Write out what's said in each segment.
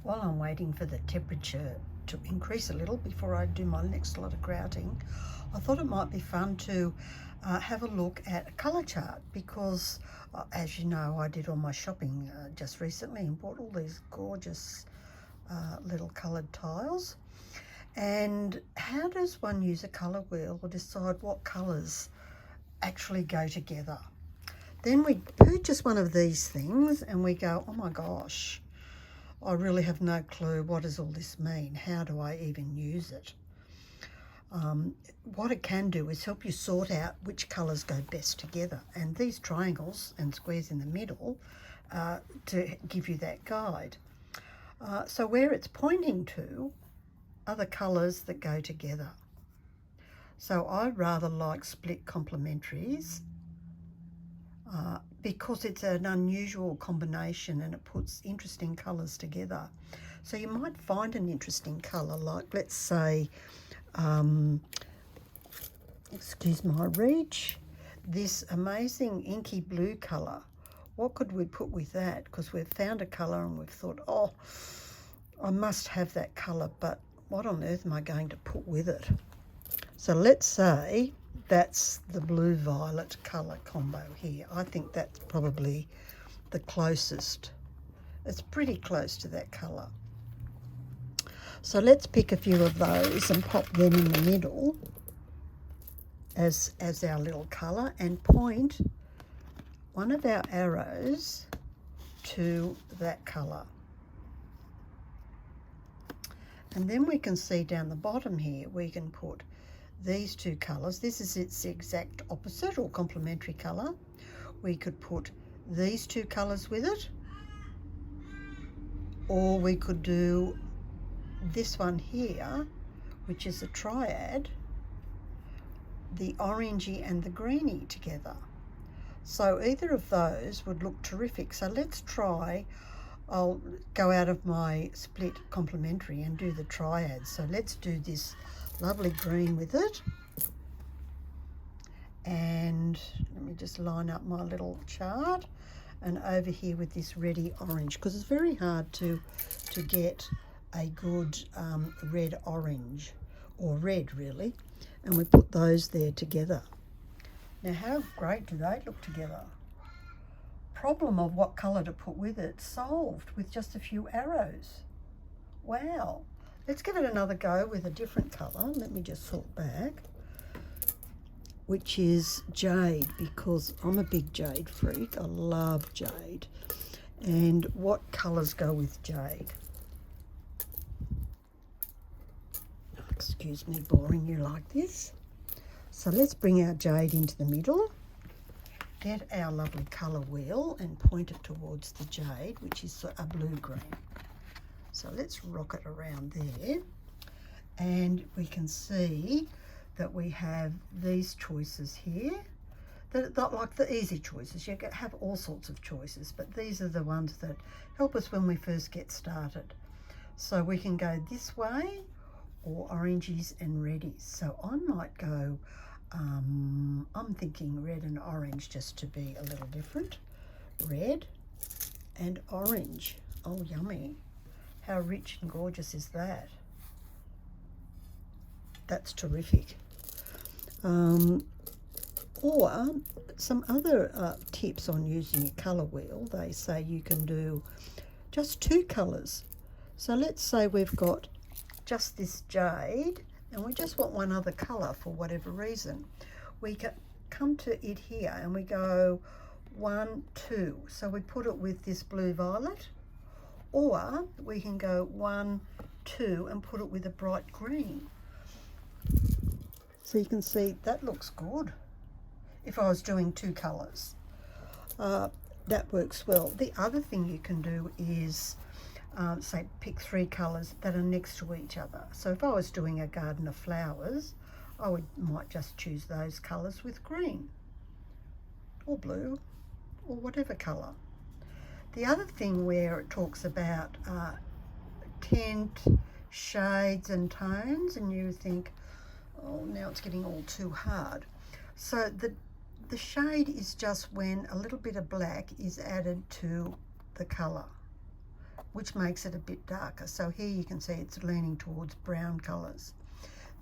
while I'm waiting for the temperature to increase a little before I do my next lot of grouting, I thought it might be fun to have a look at a colour chart because, as you know, I did all my shopping just recently and bought all these gorgeous little coloured tiles. And how does one use a colour wheel or decide what colours actually go together? Then we purchase one of these things and we go, oh my gosh, I really have no clue. What does all this mean? How do I even use it? What it can do is help you sort out which colours go best together. And these triangles and squares in the middle to give you that guide. So where it's pointing to are the colours that go together. So I rather like split complementaries because it's an unusual combination and it puts interesting colours together. So you might find an interesting colour, like let's say, excuse my reach, this amazing inky blue colour. What could we put with that? Because we've found a colour and we've thought, oh, I must have that colour, but what on earth am I going to put with it? So let's say that's the blue-violet colour combo here. I think that's probably the closest. It's pretty close to that colour. So let's pick a few of those and pop them in the middle as our little colour and point one of our arrows to that colour. And then we can see down the bottom here, we can put these two colours. This is its exact opposite or complementary colour. We could put these two colours with it, or we could do this one here, which is a triad, the orangey and the greeny together. So either of those would look terrific. So let's try, I'll go out of my split complementary and do the triad. So let's do this lovely green with it. And let me just line up my little chart and over here with this reddy orange, because it's very hard to get a good red orange, or red really. And we put those there together. Now how great do they look together? Problem of what colour to put with it solved with just a few arrows. Wow. Let's give it another go with a different colour. Let me just sort back, which is jade, because I'm a big jade freak. I love jade. And what colours go with jade? Excuse me boring you like this. So let's bring our jade into the middle, get our lovely colour wheel and point it towards the jade, which is a blue-green. So let's rock it around there, and we can see that we have these choices here. That are not like the easy choices. You have all sorts of choices, but these are the ones that help us when we first get started. So we can go this way, or oranges and reddies. So I might go, I'm thinking red and orange just to be a little different. Red and orange. Oh, yummy. How rich and gorgeous is that? That's terrific. Or some other tips on using a colour wheel. They say you can do just two colours. So let's say we've got just this jade and we just want one other colour for whatever reason. We can come to it here and we go 1, 2. So we put it with this blue-violet, or we can go 1, 2 and put it with a bright green. So you can see that looks good. If I was doing two colours, that works well. The other thing you can do is say pick 3 colours that are next to each other. So if I was doing a garden of flowers, I might just choose those colours with green or blue or whatever colour. The other thing where it talks about tint, shades and tones, and you think, oh, now it's getting all too hard. So the shade is just when a little bit of black is added to the colour. which makes it a bit darker. So here you can see it's leaning towards brown colours.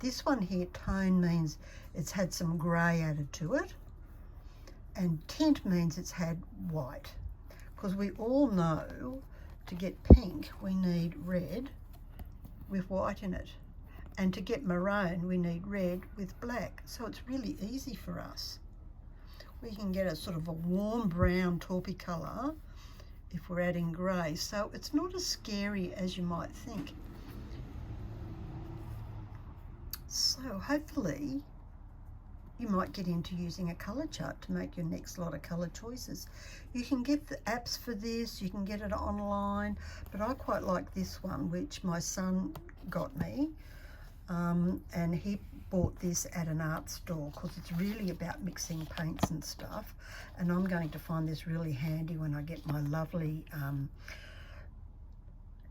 This one here, tone, means it's had some grey added to it, and tint means it's had white, because we all know to get pink we need red with white in it, and to get maroon we need red with black. So it's really easy for us. We can get a sort of a warm brown taupey colour if we're adding grey, so it's not as scary as you might think. So hopefully you might get into using a colour chart to make your next lot of colour choices. You can get the apps for this, you can get it online, but I quite like this one, which my son got me, and he bought this at an art store because it's really about mixing paints and stuff, and I'm going to find this really handy when I get my lovely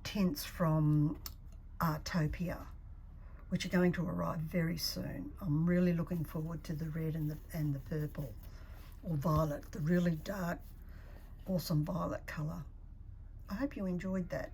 tints from Artopia, which are going to arrive very soon. I'm really looking forward to the red and the purple, or violet, the really dark, awesome violet colour. I hope you enjoyed that.